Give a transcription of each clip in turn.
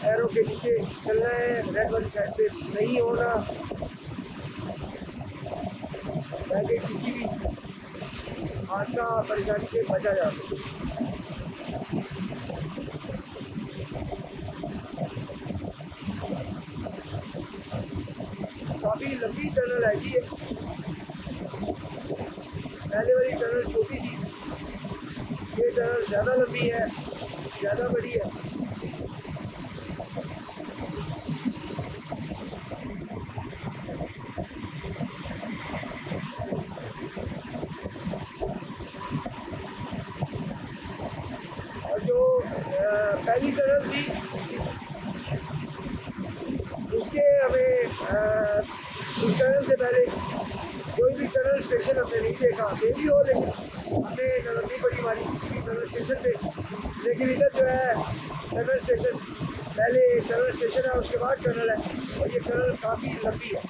Arrow के नीचे चलना है, रेड वाली साइड पे नहीं होना, ताकि किसी भी हादसा परेशानी से बचा जा सके। काफ़ी लंबी टनल है जी ये, पहले वाली टनल छोटी थी, ये टनल ज़्यादा लंबी है, ज़्यादा बड़ी है। और जो पहली टनल थी उसके हमें उस टनल से पहले कोई भी टनल स्टेशन हमने नहीं देखा, मे भी हो, लेकिन हमने नज़र नहीं पड़ी हमारी किसी भी टनल स्टेशन पे। लेकिन इधर जो है टनल स्टेशन, पहले टनल स्टेशन है उसके बाद टनल है, और ये टनल काफ़ी लंबी है।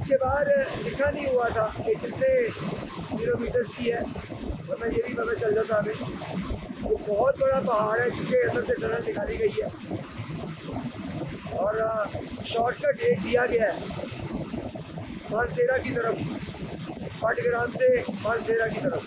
इसके बाद लिखा नहीं हुआ था कि कितने किलोमीटर की है, वरना ये भी पता चल जाता हमें। वो बहुत बड़ा पहाड़ है जिसके अंदर से टनल निकाली गई है, और शॉर्टकट एक दिया गया है मानसेरा की तरफ, पाटग्राम से मानसेरा की तरफ।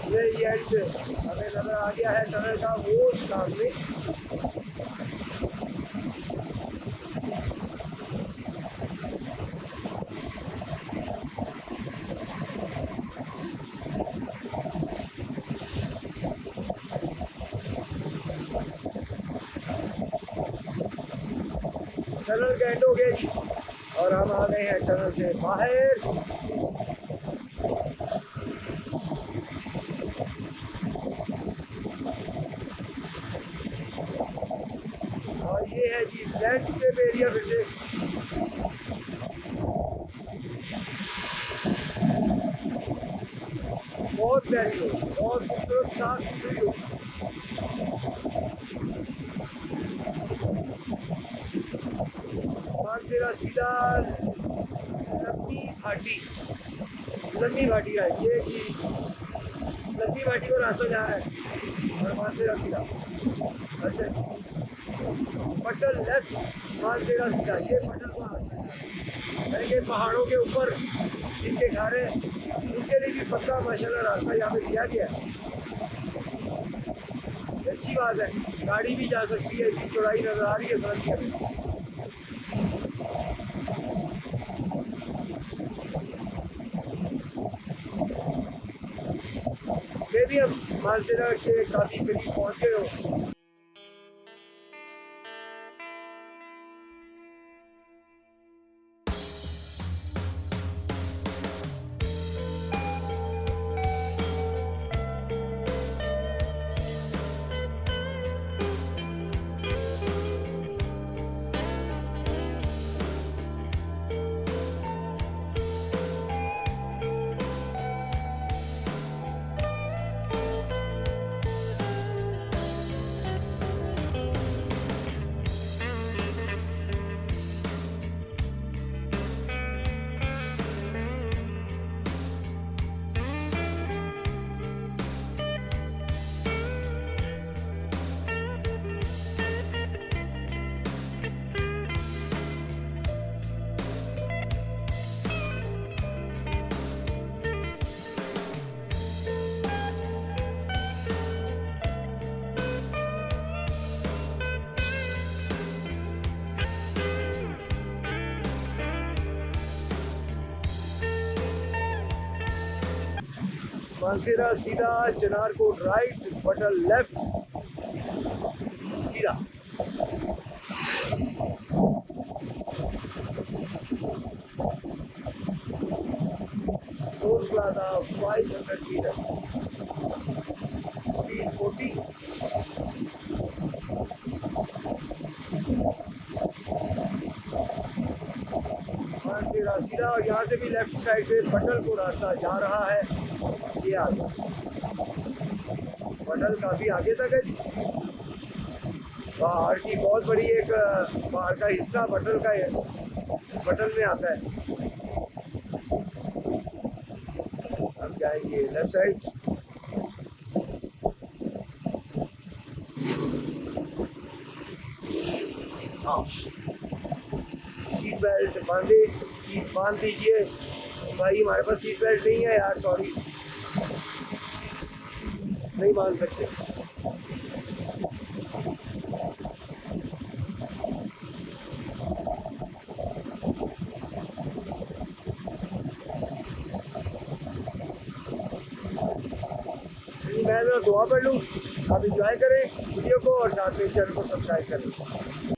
ये एंड हमें नजर आ गया है टनल का, वो सामने। टनल का एंड हो गया जी, और हम आ गए हैं टनल से बाहर। और ये है जी लैंडस्केप एरिया फिर से। बहुत प्यारी हो, बहुत खूबसूरत, साफ सुथरी हो। मानसेरा सीधा लंबी घाटी, लंबी घाटी है ये कि लंबी घाटी को रास्ता जा रहा है, और मानसेरा सीधा। अच्छा, पटल लेफ्ट, मानसेरा सीधा, ये पटल को रास्ता है। ये पहाड़ों के ऊपर जिनके घर है उनके लिए भी पक्का माशाल्लाह रास्ता यहाँ पे दिया गया है। अच्छी बात है, गाड़ी भी जा सकती है, इतनी चौड़ाई नजर आ रही है सड़क की। ये भी हम मानसेरा के काफ़ी करीब पहुँच गए हो। मानसेरा सीधा, चिनार को राइट, पटल लेफ्ट, सीधा। Toll plaza 500 metre, speed 40। Mansehra सीधा, और यहाँ से भी लेफ्ट साइड से पटल को रास्ता जा रहा है। ये आ गया। बटल काफ़ी आगे तक है जी। पहाड़ की बहुत बड़ी एक पहाड़ का हिस्सा बटल का है, बटल में आता है। हम जाएंगे लेफ्ट साइड। हाँ, सीट बेल्ट बांध दीजिए भाई। हमारे पास सीट बेल्ट नहीं है यार, सॉरी, नहीं बांध सकते। मैं तो दुआ पढ़ लूँ, आप इंजॉय करें वीडियो को और साथ में चैनल को सब्सक्राइब करें।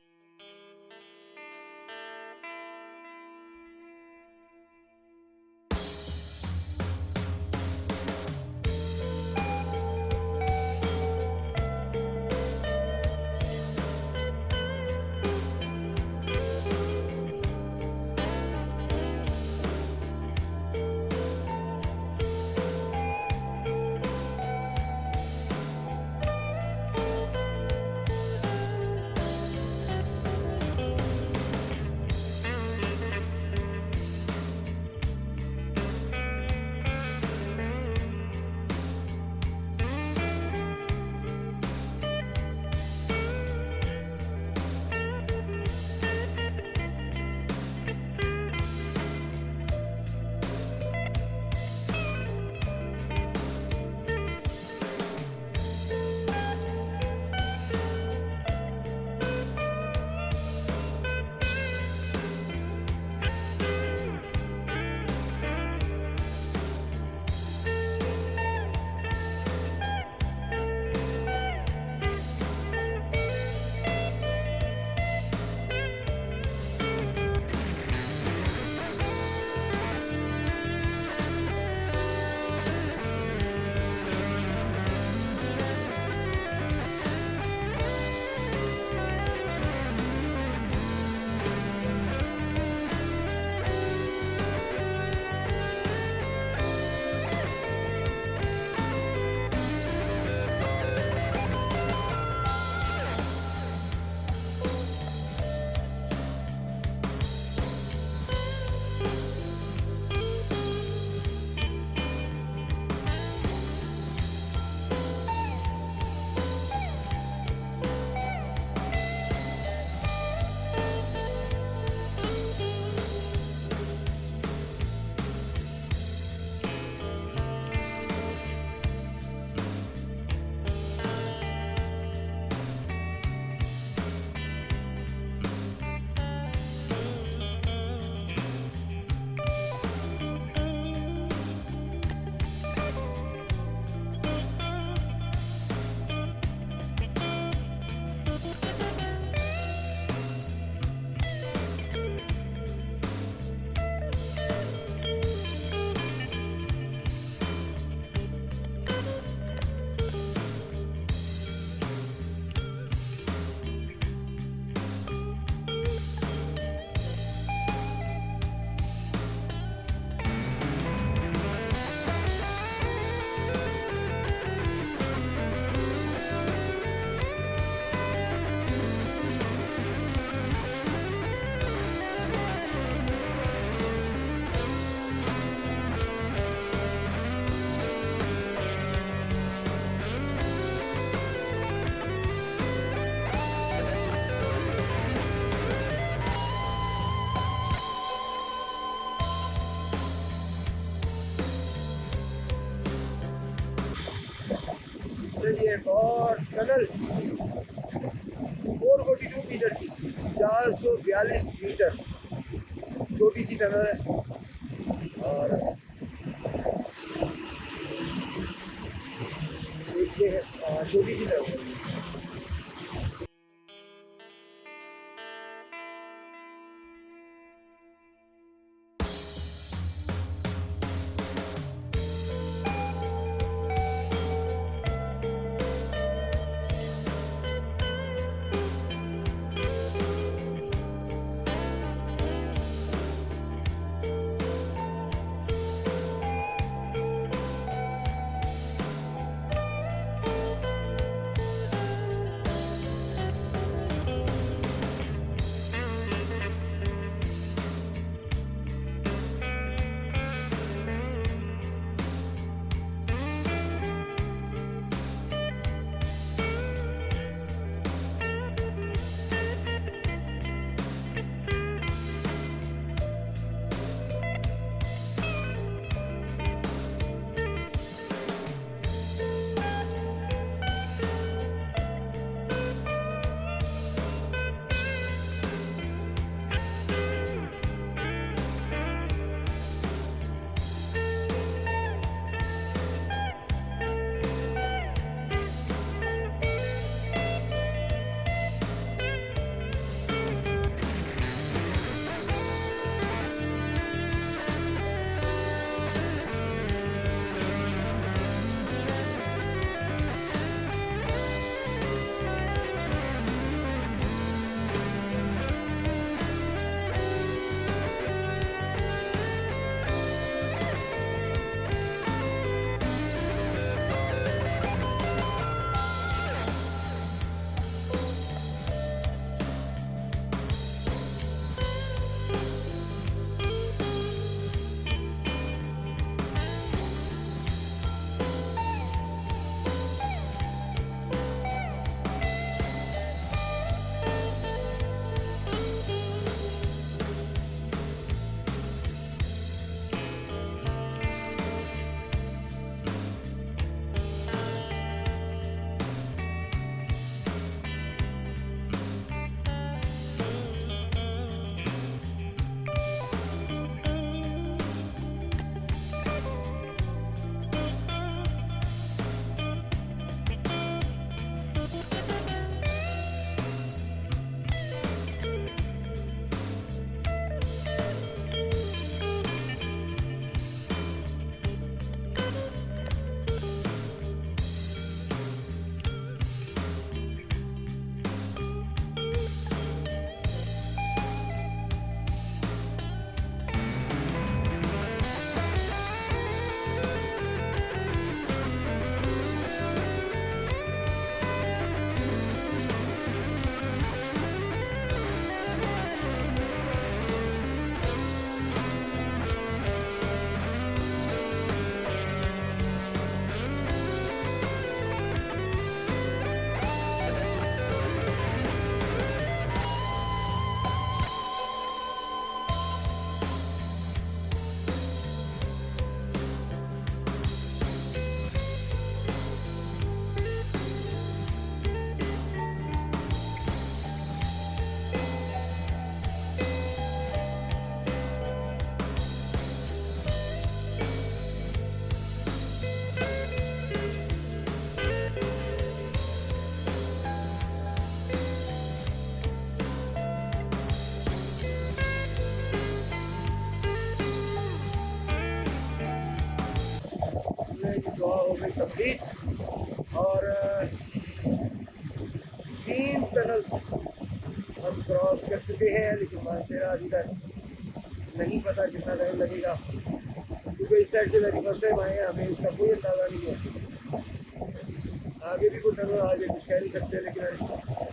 चलिए, और टनल 442 मीटर की, 442 मीटर, छोटी सी टनल है। और देखिए, छोटी सी टनल है। बीच और 3 टनल्स हम क्रॉस कर चुके हैं, लेकिन मानसेरा अभी तक नहीं पता कितना टाइम लगेगा, क्योंकि इस साइड से मेरी फर्स्ट टाइम आए हैं, हमें इसका कोई अंदाज़ा नहीं है। आगे भी कोई टनल आगे कुछ कह नहीं सकते, लेकिन अभी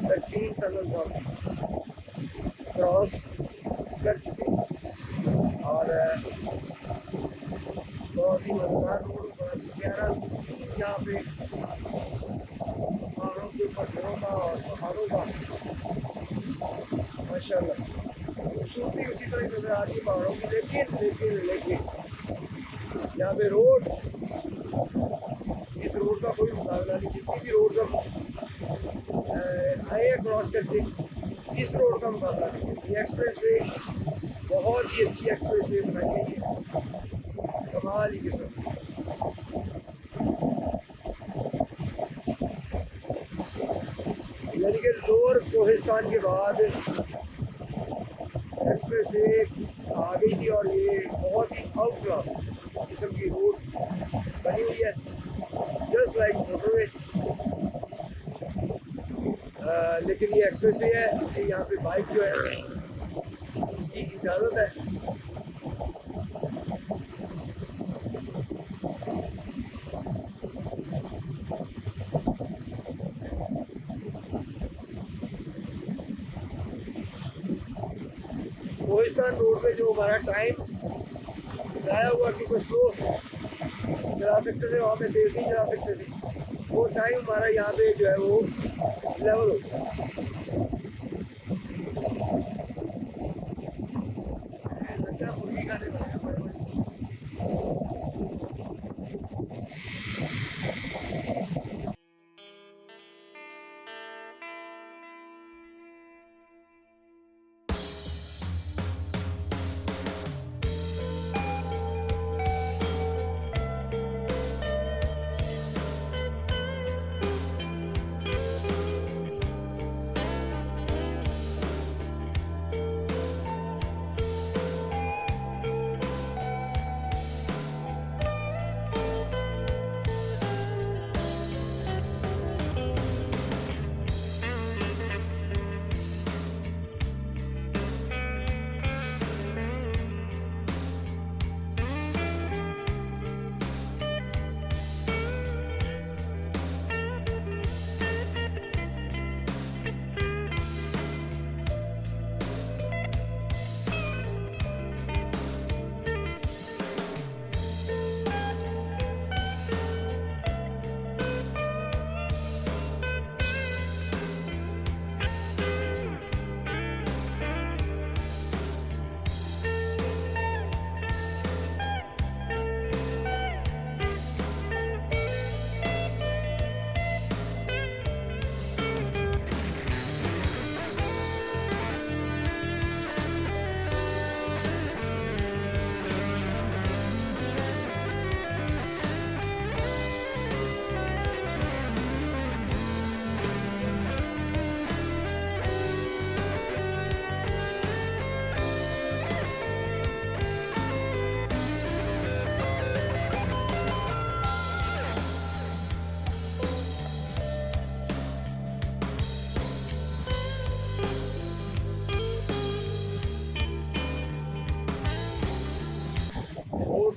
तक 3 टनल्स हम क्रॉस कर चुके हैं और बहुत ही मज़ेदार रोड, बड़ा प्यारा सीन यहाँ पे पहाड़ों के ऊपर घरों का और पहाड़ों का माशाल्लाह खूबसूरती उसी तरह नजर आ रही है पहाड़ों की। लेकिन यहाँ पे रोड, इस रोड का कोई मुकाबला नहीं। जितनी भी रोड हम आए हैं क्रॉस करके, इस रोड का मुकाबला नहीं है। ये एक्सप्रेस वे बहुत ही अच्छी एक्सप्रेस वे बनाई गई है, कमाल ही किस्म। यानी कि लोअर कोहिस्तान के बाद एक्सप्रेस वे आ गई थी और ये बहुत ही आउट क्लास किस्म की रोड बनी हुई है, जस्ट लाइक मोटरवे। लेकिन ये एक्सप्रेस वे है, इसलिए यहाँ पे बाइक जो है उसकी इजाज़त है। कोहिस्तान रोड पे जो हमारा टाइम ज़ाया हुआ कि कुछ स्लो चला सकते थे, वहाँ पे तेज़ नहीं चला सकते थे, वो टाइम हमारा यहाँ पे जो है वो लेवल हो गया। मुर्गी खाने बनाया बड़े बड़े।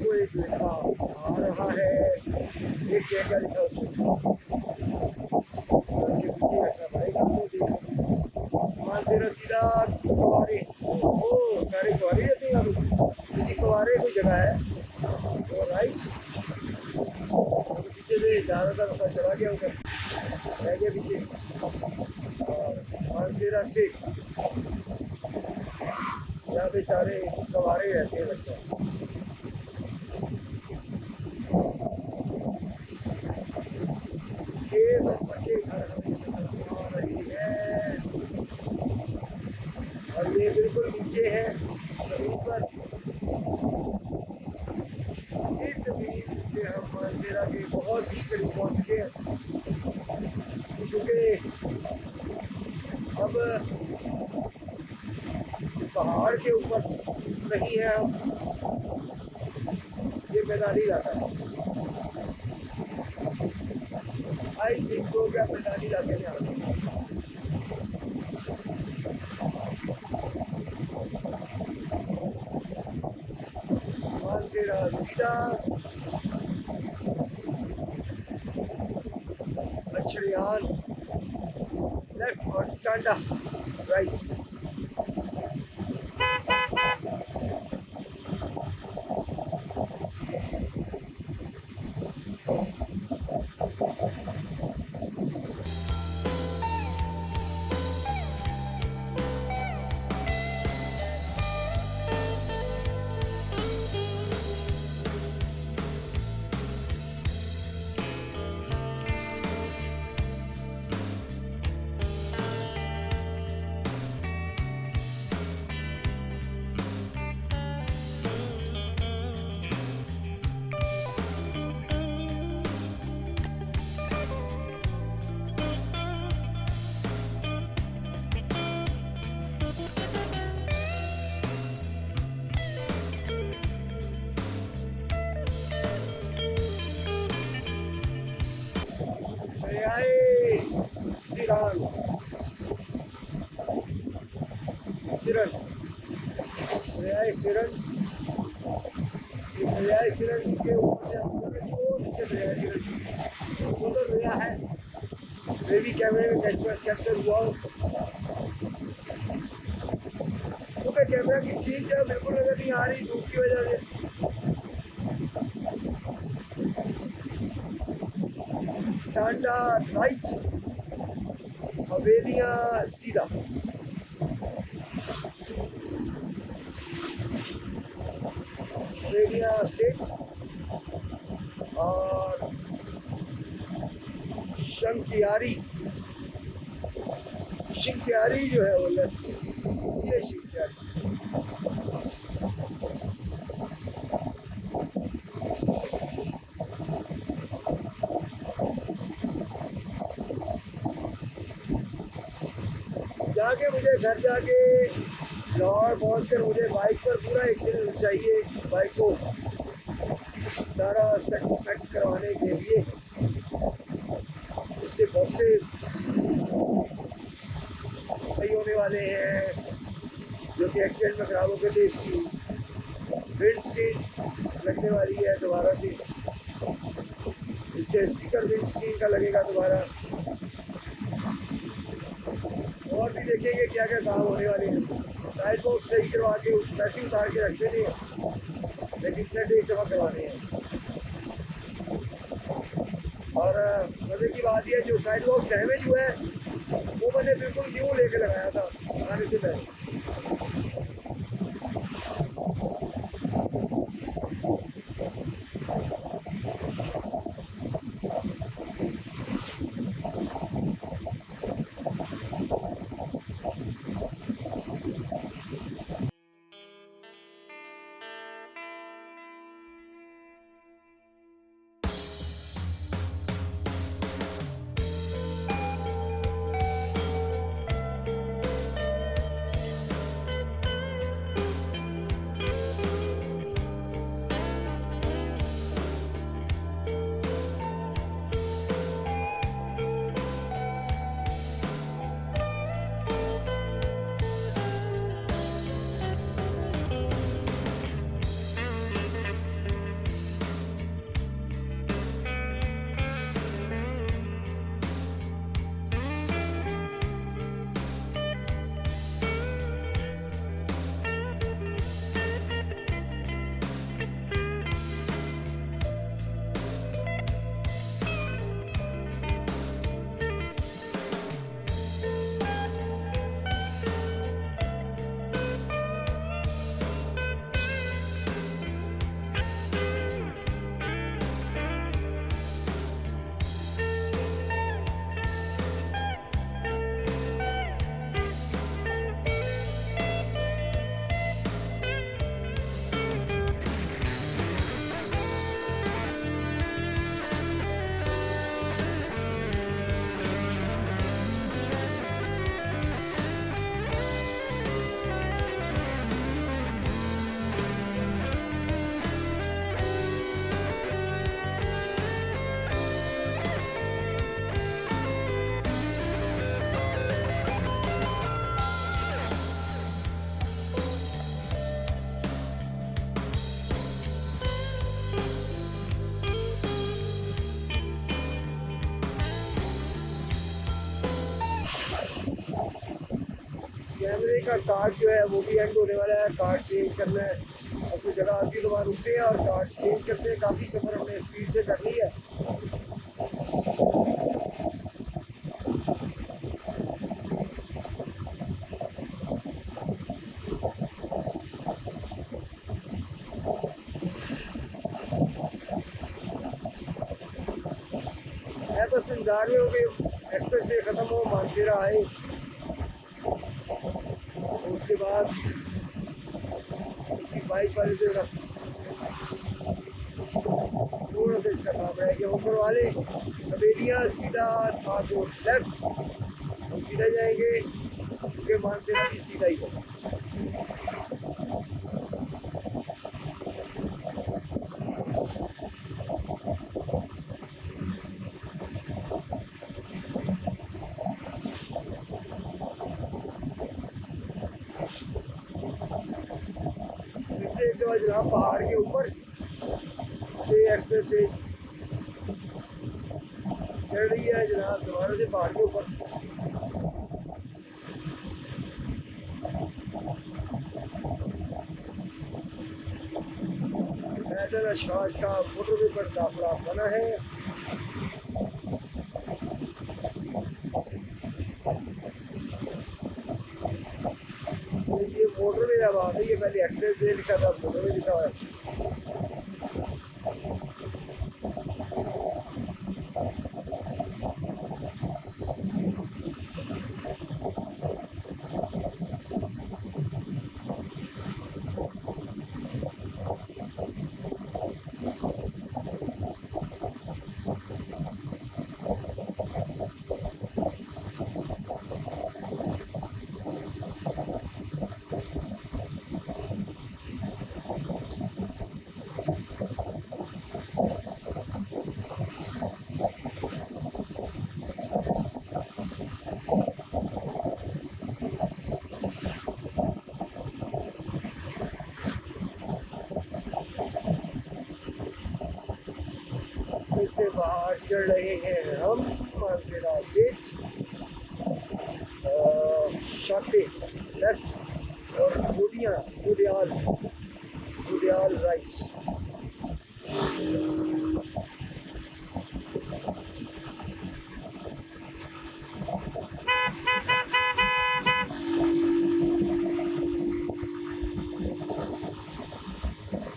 को एक लड़का आ रहा है, एक क्या लिखा उसमें, उसके पीछे रखना पड़ेगा। तो देखो मानसेरा सीधा कवारे, ओ सारे कवारे रहते हैं यहाँ, किसी कवारे कोई जगह है तो राइट, तो पीछे से ज़्यादातर उसका चला गया, उधर रह गया पीछे। और मानसेरा स्टेट, यहाँ पे सारे कवारे रहते हैं लगता है। बच्चे घर आ रही है और ये बिल्कुल नीचे है जमीन पर। इस जमीन से हम मानसेरा के बहुत ही करीब पहुँच चुके हैं, क्योंकि अब पहाड़ के ऊपर नहीं है हम, ये मैदानी इलाका है। आई थिंक तो क्या मैदानी इलाके में आ गए। वहाँ से रहा सीधा अछड़ियाल लेफ्ट और टांडा राइट। सिरन सिरन सिरन सिरन के ऊपर से हम नीचे सिरन वो तो रिया है, वे भी कैमरे में कैप्चर हुआ हो। क्योंकि कैमरा की स्क्रीन जो बिल्कुल नजर नहीं आ रही धूप की वजह से। टांडा राइट, हवेलियाँ सीधा। हवेलियाँ स्टेट और शंकियारी शिंकियारी जो है वो लेफ्ट, ये शिंकियारी। जाके मुझे घर जाके लाहौर पहुँच कर मुझे बाइक पर पूरा एक दिन चाहिए, बाइक को सारा सेट करवाने के लिए। इसके बॉक्सेस सही होने वाले हैं जो कि एक्सीडेंट में खराब हो गए थे। इसकी विंड स्क्रीन लगने वाली है दोबारा से, इसके स्टिकर विंड स्क्रीन का लगेगा दोबारा। और भी देखेंगे क्या क्या काम होने वाले हैं। साइड बॉक्स सही करवा के पैसे उतार के रखते नहीं हैं, लेकिन सेट एक दफ़ा करवाने हैं। और मज़े की बात यह जो साइड बॉक्स डैमेज हुआ है वो मैंने बिल्कुल न्यू लेके लगाया था आने से पहले। कैमरे का कार्ड जो है वो भी एंड होने वाला है, कार्ड चेंज करना है। और कोई जगह आती है तो वहाँ रुकते हैं और कार्ड चेंज करते हैं। काफ़ी सफ़र हमने स्पीड से कर ली है। मैं बस इंतजार में हो कि एक्सप्रेस वे ख़त्म हो, मानसेरा आए, उसके बाद किसी बाइक वाले से थोड़ा सा इसका काम रह गया, ऊपर वाले हवेलियाँ सीधा आपको लेफ्ट, हम सीधा जाएंगे क्योंकि मानसेरा भी सीधा ही है। फिर से एक जगह जनाब पहाड़ के ऊपर से एक्सप्रेस वे चल रही है जनाब, दोबारा से पहाड़ के ऊपर। पैदल अशखास का मोटरवे पर काफिला बना है। ये मोटरवे अब आ गई है, पहले एक्सप्रेस वे लिखा था, मोटरवे लिखा हुआ है। फिर से बाहर चढ़ रहे हैं हम मानसेरा गेट, शाटे लेफ्ट और गुडियाल राइट।